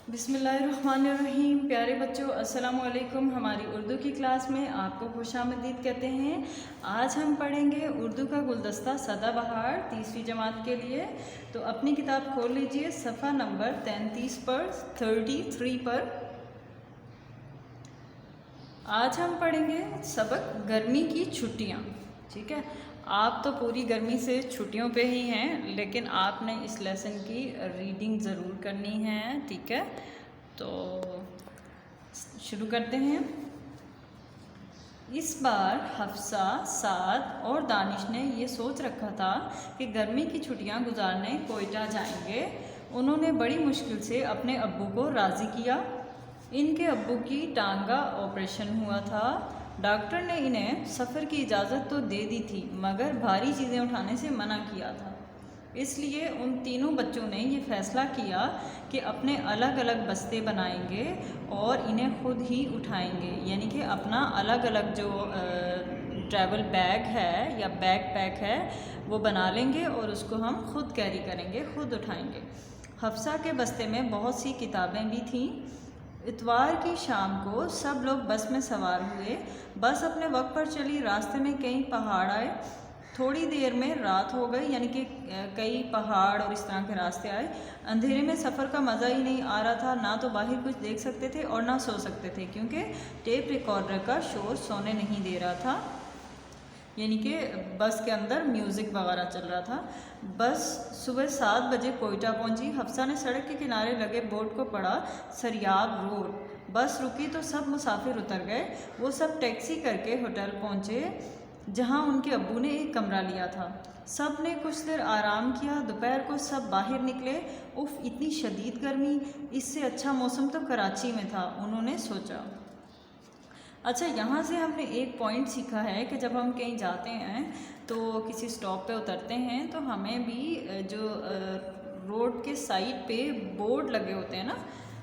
बिस्मिल्लाहिर्रहमानिर्रहीम। प्यारे बच्चों, अस्सलाम वालेकुम। हमारी उर्दू की क्लास में आपको खुशामदीद कहते हैं। आज हम पढ़ेंगे उर्दू का गुलदस्ता सदाबहार तीसरी जमात के लिए। तो अपनी किताब खोल लीजिए सफ़ा नंबर 33 पर 33 पर। आज हम पढ़ेंगे सबक गर्मी की छुट्टियाँ। ठीक है, आप तो पूरी गर्मी से छुट्टियों पे ही हैं, लेकिन आपने इस लेसन की रीडिंग ज़रूर करनी है। ठीक है, तो शुरू करते हैं। इस बार हफ्सा, साद और दानिश ने ये सोच रखा था कि गर्मी की छुट्टियां गुजारने कोयटा जाएंगे। उन्होंने बड़ी मुश्किल से अपने अब्बू को राज़ी किया। इनके अब्बू की टांग का ऑपरेशन हुआ था। डॉक्टर ने इन्हें सफ़र की इजाज़त तो दे दी थी, मगर भारी चीज़ें उठाने से मना किया था। इसलिए उन तीनों बच्चों ने ये फ़ैसला किया कि अपने अलग अलग बस्ते बनाएंगे और इन्हें खुद ही उठाएंगे, यानी कि अपना अलग अलग जो ट्रैवल बैग है या बैग पैक है वो बना लेंगे और उसको हम खुद कैरी करेंगे, खुद उठाएंगे। हफ्सा के बस्ते में बहुत सी किताबें भी थीं। इतवार की शाम को सब लोग बस में सवार हुए। बस अपने वक्त पर चली। रास्ते में कई पहाड़ आए। थोड़ी देर में रात हो गई, यानी कि कई पहाड़ और इस तरह के रास्ते आए। अंधेरे में सफ़र का मज़ा ही नहीं आ रहा था। ना तो बाहर कुछ देख सकते थे और ना सो सकते थे, क्योंकि टेप रिकॉर्डर का शोर सोने नहीं दे रहा था, यानी कि बस के अंदर म्यूज़िक वगैरह चल रहा था। बस सुबह 7 बजे कोयटा पहुंची। हफ्सा ने सड़क के किनारे लगे बोर्ड को पढ़ा, सरियाब रोड। बस रुकी तो सब मुसाफिर उतर गए। वो सब टैक्सी करके होटल पहुंचे, जहां उनके अब्बू ने एक कमरा लिया था। सब ने कुछ देर आराम किया। दोपहर को सब बाहर निकले। उफ़, इतनी शदीद गर्मी, इससे अच्छा मौसम तो कराची में था, उन्होंने सोचा। अच्छा, यहाँ से हमने एक पॉइंट सीखा है कि जब हम कहीं जाते हैं तो किसी स्टॉप पे उतरते हैं तो हमें भी जो रोड के साइड पे बोर्ड लगे होते हैं ना,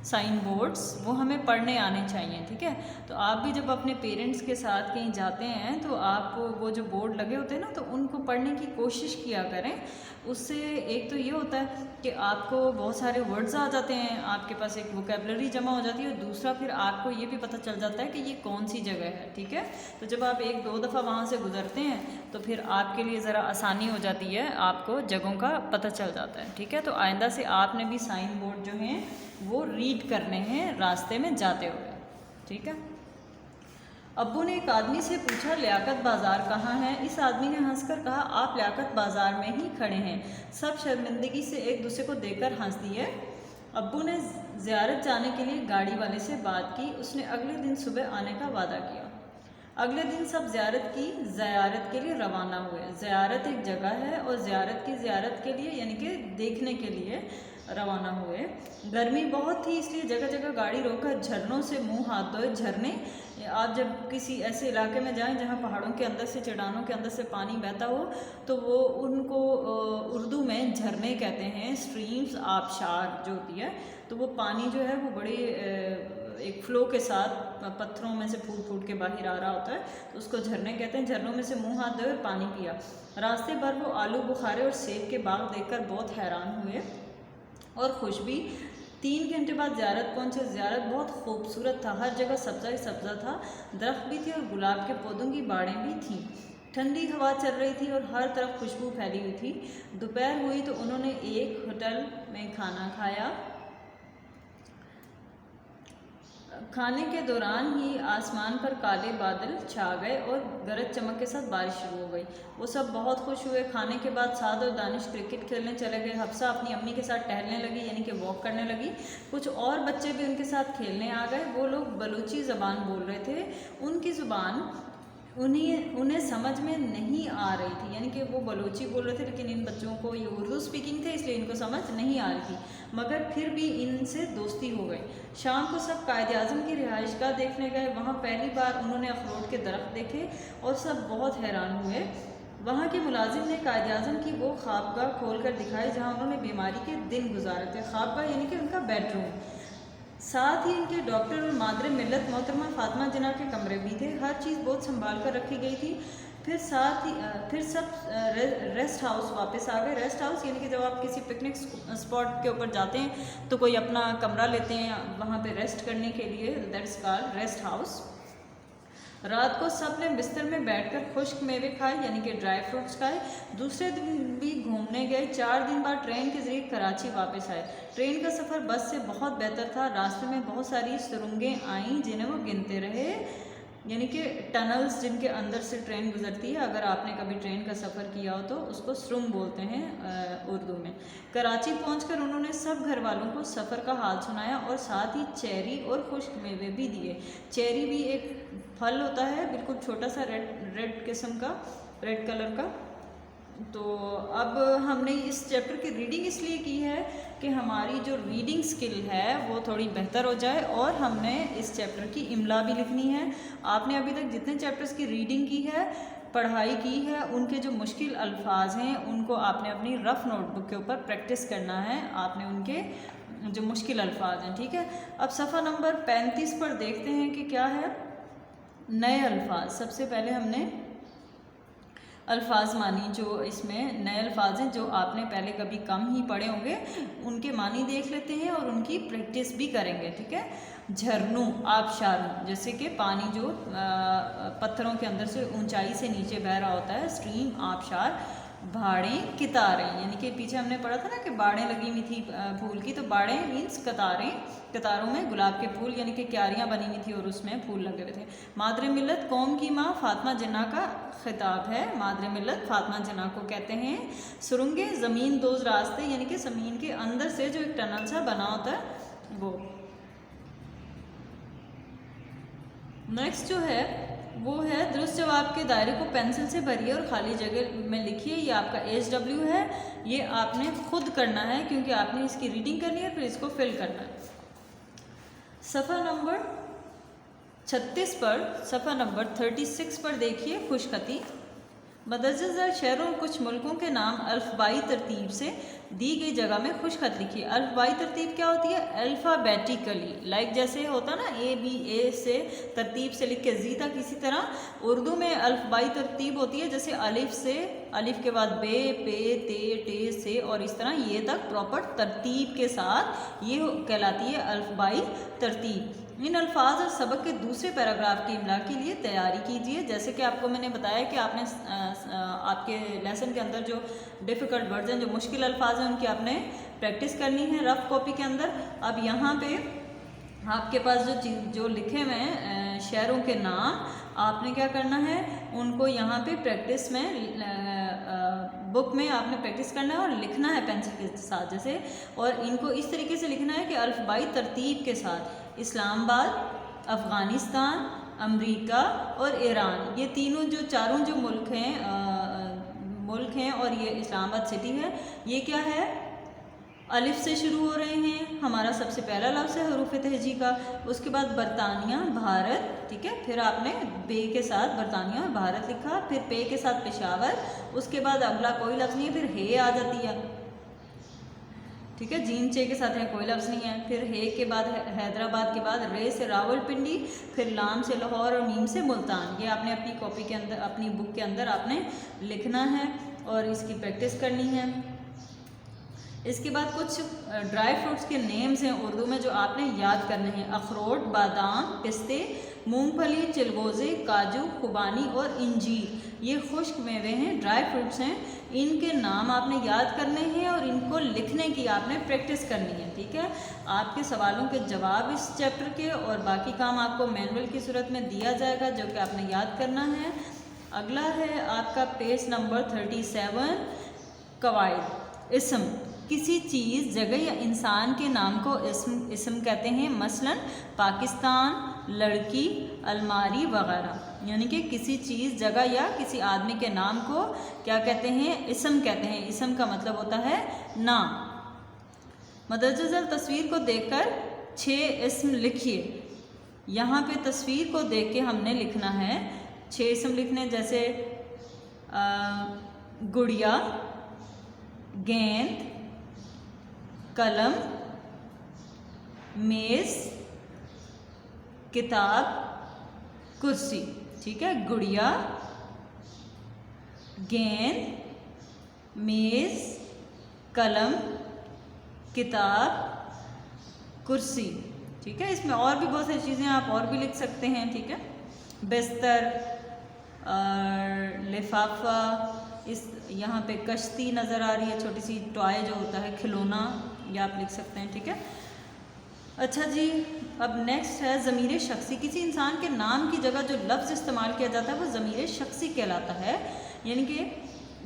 साइन बोर्ड्स, वो हमें पढ़ने आने चाहिए। ठीक है, तो आप भी जब अपने पेरेंट्स के साथ कहीं जाते हैं तो आप वो जो बोर्ड लगे होते हैं ना, तो उनको पढ़ने की कोशिश किया करें। उससे एक तो ये होता है कि आपको बहुत सारे वर्ड्स आ जाते हैं, आपके पास एक वोकेबलरी जमा हो जाती है, और दूसरा फिर आपको ये भी पता चल जाता है कि ये कौन सी जगह है। ठीक है, तो जब आप 1-2 दफ़ा वहाँ से गुजरते हैं तो फिर आपके लिए ज़रा आसानी हो जाती है, आपको जगहों का पता चल जाता है। ठीक है, तो आइंदा से आपने भी साइन बोर्ड जो हैं वो रीड करने हैं रास्ते में जाते हुए। ठीक है, अब्बू ने एक आदमी से पूछा, लियाकत बाज़ार कहाँ है? इस आदमी ने हंसकर कहा, आप लियाकत बाज़ार में ही खड़े हैं। सब शर्मिंदगी से एक दूसरे को देखकर हंस दिए। अब्बू ने ज़ियारत जाने के लिए गाड़ी वाले से बात की। उसने अगले दिन सुबह आने का वादा किया। अगले दिन सब ज़ियारत के लिए रवाना हुए। ज़ियारत एक जगह है और ज़ियारत के लिए यानी कि देखने के लिए रवाना हुए। गर्मी बहुत थी, इसलिए जगह जगह गाड़ी रोककर झरनों से मुंह हाथ धोए। झरने, आप जब किसी ऐसे इलाके में जाएं जहां पहाड़ों के अंदर से, चट्टानों के अंदर से पानी बहता हो, तो वो उनको उर्दू में झरने कहते हैं। स्ट्रीम्स, आबशार जो होती है, तो वो पानी जो है वो बड़े एक फ़्लो के साथ पत्थरों में से फूट फूट के बाहर आ रहा होता है, तो उसको झरने कहते हैं। झरनों में से मुंह हाथ धोए और पानी पिया। रास्ते भर वो आलू बुखारे और सेब के बाग देखकर बहुत हैरान हुए और खुश भी। 3 घंटे बाद ज़ियारत पहुँचे। ज़ियारत बहुत खूबसूरत था। हर जगह सब्ज़ा ही सब्ज़ा था। दरख्त भी थे और गुलाब के पौधों की बाड़ें भी थीं। ठंडी हवा चल रही थी और हर तरफ खुशबू फैली हुई थी। दोपहर हुई तो उन्होंने एक होटल में खाना खाया। खाने के दौरान ही आसमान पर काले बादल छा गए और गरज चमक के साथ बारिश शुरू हो गई। वो सब बहुत खुश हुए। खाने के बाद साद और दानिश क्रिकेट खेलने चले गए। हफ्सा अपनी अम्मी के साथ टहलने लगी, यानी कि वॉक करने लगी। कुछ और बच्चे भी उनके साथ खेलने आ गए। वो लोग बलूची ज़बान बोल रहे थे। उनकी ज़ुबान उन्हें समझ में नहीं आ रही थी, यानी कि वो बलूची बोल रहे थे, लेकिन इन बच्चों को ये उर्दू स्पीकिंग थे, इसलिए इनको समझ नहीं आ रही थी, मगर फिर भी इनसे दोस्ती हो गई। शाम को सब कायद आज़म की रिहाइशगाह देखने गए। वहाँ पहली बार उन्होंने अखरोट के दरख्त देखे और सब बहुत हैरान हुए। वहाँ के मुलाजिम ने कायद आज़म की वो ख्वाबगाह खोल कर दिखाई जहाँ उन्होंने बीमारी के दिन गुजारे थे। ख्वाबगाह यानी कि उनका बेडरूम। साथ ही इनके डॉक्टर और मादरे मिल्लत मोहतरमा फातिमा जिन्ना के कमरे भी थे। हर चीज़ बहुत संभाल कर रखी गई थी। फिर सब रेस्ट हाउस वापस आ गए। रेस्ट हाउस यानी कि जब आप किसी पिकनिक स्पॉट के ऊपर जाते हैं तो कोई अपना कमरा लेते हैं वहाँ पे रेस्ट करने के लिए, दैट्स कॉल्ड रेस्ट हाउस। रात को सब ने बिस्तर में बैठकर खुश्क मेवे खाए यानी कि ड्राई फ्रूट्स खाए। दूसरे दिन भी घूमने गए। 4 दिन बाद ट्रेन के ज़रिए कराची वापस आए। ट्रेन का सफ़र बस से बहुत बेहतर था। रास्ते में बहुत सारी सुरंगें आईं जिन्हें वो गिनते रहे, यानी कि टनल्स जिनके अंदर से ट्रेन गुजरती है। अगर आपने कभी ट्रेन का सफ़र किया हो तो उसको सुरंग बोलते हैं उर्दू में। कराची पहुंचकर उन्होंने सब घर वालों को सफ़र का हाल सुनाया और साथ ही चेरी और खुश्क मेवे भी दिए। चेरी भी एक फल होता है, बिल्कुल छोटा सा रेड किस्म का, रेड कलर का। तो अब हमने इस चैप्टर की रीडिंग इसलिए की है कि हमारी जो रीडिंग स्किल है वो थोड़ी बेहतर हो जाए, और हमने इस चैप्टर की इमला भी लिखनी है। आपने अभी तक जितने चैप्टर्स की रीडिंग की है, पढ़ाई की है, उनके जो मुश्किल अल्फाज हैं उनको आपने अपनी रफ़ नोटबुक के ऊपर प्रैक्टिस करना है। आपने उनके जो मुश्किल अल्फाज हैं, ठीक है। अब सफ़ा नंबर 35 पर देखते हैं कि क्या है नए अल्फाज। सबसे पहले हमने अल्फाज मानी, जो इसमें नए अल्फाज हैं जो आपने पहले कभी कम ही पढ़े होंगे, उनके मानी देख लेते हैं और उनकी प्रैक्टिस भी करेंगे, ठीक है। झरनों, आबशारों, जैसे कि पानी जो पत्थरों के अंदर से ऊंचाई से नीचे बह रहा होता है, स्ट्रीम, आबशार। बाड़ें, कितारें, यानी कि पीछे हमने पढ़ा था ना कि बाड़ें लगी हुई थी फूल की, तो बाड़ें मीन्स कतारें, कतारों में गुलाब के फूल यानी कि क्यारियाँ बनी हुई थी और उसमें फूल लगे हुए थे। मादरे मिल्लत, कौम की माँ फातिमा जिन्ना का खिताब है। मादरे मिल्लत फातिमा जिन्ना को कहते हैं। सुरंगे, ज़मीन दोज रास्ते, यानी कि ज़मीन के अंदर से जो एक टनल सा बना होता है वो। नेक्स्ट जो है वो है दुरुस्त जवाब के दायरे को पेंसिल से भरिए और खाली जगह में लिखिए। ये आपका HW है, ये आपने खुद करना है क्योंकि आपने इसकी रीडिंग करनी है, फिर इसको फिल करना है। सफ़ा नंबर 36 पर, सफ़ा नंबर 36 पर देखिए खुशखती। मदरजा शहरों और कुछ मुल्कों के नाम अल्फ़बाई तरतीब से दी गई जगह में खुशखत लिखिए। अल्फ़बाई तरतीब क्या होती है? अल्फ़ाबेटिकली, लाइक जैसे होता ना A से तरतीब से लिख के जी तक, इसी तरह उर्दू में अल्फ़बाई तरतीब होती है, जैसे अलिफ से, अलिफ के बाद बे, पे, ते, टे, से और इस तरह ये तक प्रॉपर तरतीब के साथ ये कहलाती है अल्फ़बाई तरतीब। इन अल्फाज और सबक के दूसरे पैराग्राफ की इमला के लिए तैयारी कीजिए। जैसे कि आपको मैंने बताया कि आपने आपके लेसन के अंदर जो डिफ़िकल्ट वर्ड्स हैं, जो मुश्किल अल्फाज हैं, उनकी आपने प्रैक्टिस करनी है रफ़ कॉपी के अंदर। अब यहाँ पे आपके पास जो लिखे हुए हैं शहरों के नाम, आपने क्या करना है, उनको यहाँ पे प्रैक्टिस में बुक में आपने प्रैक्टिस करना है और लिखना है पेंसिल के साथ जैसे, और इनको इस तरीके से लिखना है कि अल्फ़बाई तरतीब के साथ। इस्लामाबाद, अफ़गानिस्तान, अमेरिका और ईरान, ये तीनों जो चारों जो मुल्क हैं और ये इस्लामाबाद सिटी है, ये क्या है, अलिफ से शुरू हो रहे हैं। हमारा सबसे पहला लफ्ज़ है हरूफ तहजी का। उसके बाद बरतानिया, भारत, ठीक है। फिर आपने बे के साथ बरतानिया और भारत लिखा, फिर पे के साथ पेशावर, उसके बाद अगला कोई लफ्ज़ नहीं है, फिर हे आ जाती है, ठीक है। जीन चे के साथ है, कोई लफ्ज़ नहीं है। फिर हे के बाद हैदराबाद के बाद रे से रावलपिंडी, फिर लाम से लाहौर और मीम से मुल्तान। ये आपने अपनी कॉपी के अंदर, अपनी बुक के अंदर आपने लिखना है और इसकी प्रैक्टिस करनी है। इसके बाद कुछ ड्राई फ्रूट्स के नेम्स हैं उर्दू में जो आपने याद करने हैं। अखरोट, बादाम, पिस्ते, मूंगफली, चिलगोज़े, काजू, खुबानी और इंजीर, ये खुश्क मेवे हैं, ड्राई फ्रूट्स हैं। इनके नाम आपने याद करने हैं और इनको लिखने की आपने प्रैक्टिस करनी है, ठीक है। आपके सवालों के जवाब इस चैप्टर के और बाकी काम आपको मैनुअल की सूरत में दिया जाएगा जो कि आपने याद करना है। अगला है आपका पेज नंबर 37, कवायद। इसम, किसी चीज़, जगह या इंसान के नाम को इसम कहते हैं। मसलन पाकिस्तान, लड़की, अलमारी वगैरह। यानी कि किसी चीज़, जगह या किसी आदमी के नाम को क्या कहते हैं? इसम कहते हैं। इसम का मतलब होता है नाम। मदरजा तस्वीर को देखकर 6 इसम लिखिए। यहाँ पे तस्वीर को देख के हमने लिखना है 6 इसम लिखने, जैसे गुड़िया, गेंद, कलम, मेज़, किताब, कुर्सी, ठीक है। गुड़िया, गेंद, मेज़, कलम, किताब, कुर्सी। ठीक है, इसमें और भी बहुत सारी चीज़ें आप और भी लिख सकते हैं। ठीक है, बिस्तर, लिफाफा, इस यहाँ पे कश्ती नज़र आ रही है, छोटी सी टॉय जो होता है खिलौना, ये आप लिख सकते हैं। ठीक है, अच्छा जी, अब नेक्स्ट है ज़मीर शख्सी। किसी इंसान के नाम की जगह जो लफ्ज़ इस्तेमाल किया जाता है वो ज़मीर शख्सी कहलाता है। यानी कि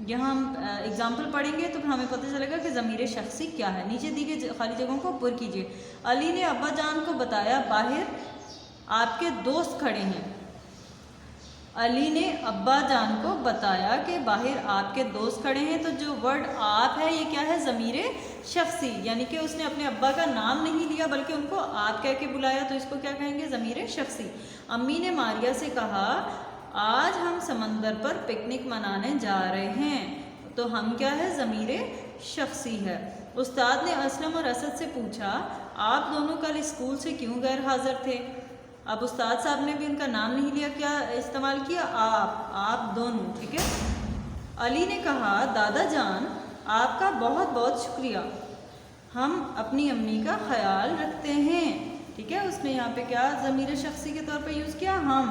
यहाँ हम एग्जाम्पल पढ़ेंगे तो फिर हमें पता चलेगा कि ज़मीर शख्सी क्या है। नीचे दी गई खाली जगहों को पुर कीजिए। अली ने अब्बा जान को बताया बाहर आपके दोस्त खड़े हैं। अली ने अब्बा जान को बताया कि बाहर आपके दोस्त खड़े हैं। तो जो वर्ड आप है ये क्या है? ज़मीर शख्सी, यानी कि उसने अपने अब्बा का नाम नहीं लिया बल्कि उनको आप कह के बुलाया, तो इसको क्या कहेंगे? ज़मीर शख्सी। अम्मी ने मारिया से कहा आज हम समंदर पर पिकनिक मनाने जा रहे हैं। तो हम क्या है? ज़मीर शख्सी है। उस्ताद ने असलम और असद से पूछा आप दोनों कल स्कूल से क्यों गैर हाज़िर थे? अब उस्ताद साहब ने भी उनका नाम नहीं लिया, क्या इस्तेमाल किया? आप दोनों। ठीक है, अली ने कहा दादा जान आपका बहुत बहुत शुक्रिया, हम अपनी अम्मी का ख्याल रखते हैं। ठीक है, उसने यहाँ पे क्या ज़मीर शख्सी के तौर पे यूज़ किया? हम।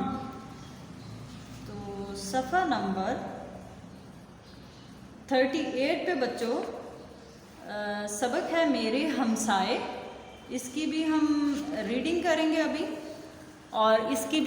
तो सफ़ा नंबर 38 पे बच्चों सबक है मेरे हमसाए। इसकी भी हम रीडिंग करेंगे अभी, और इसकी भी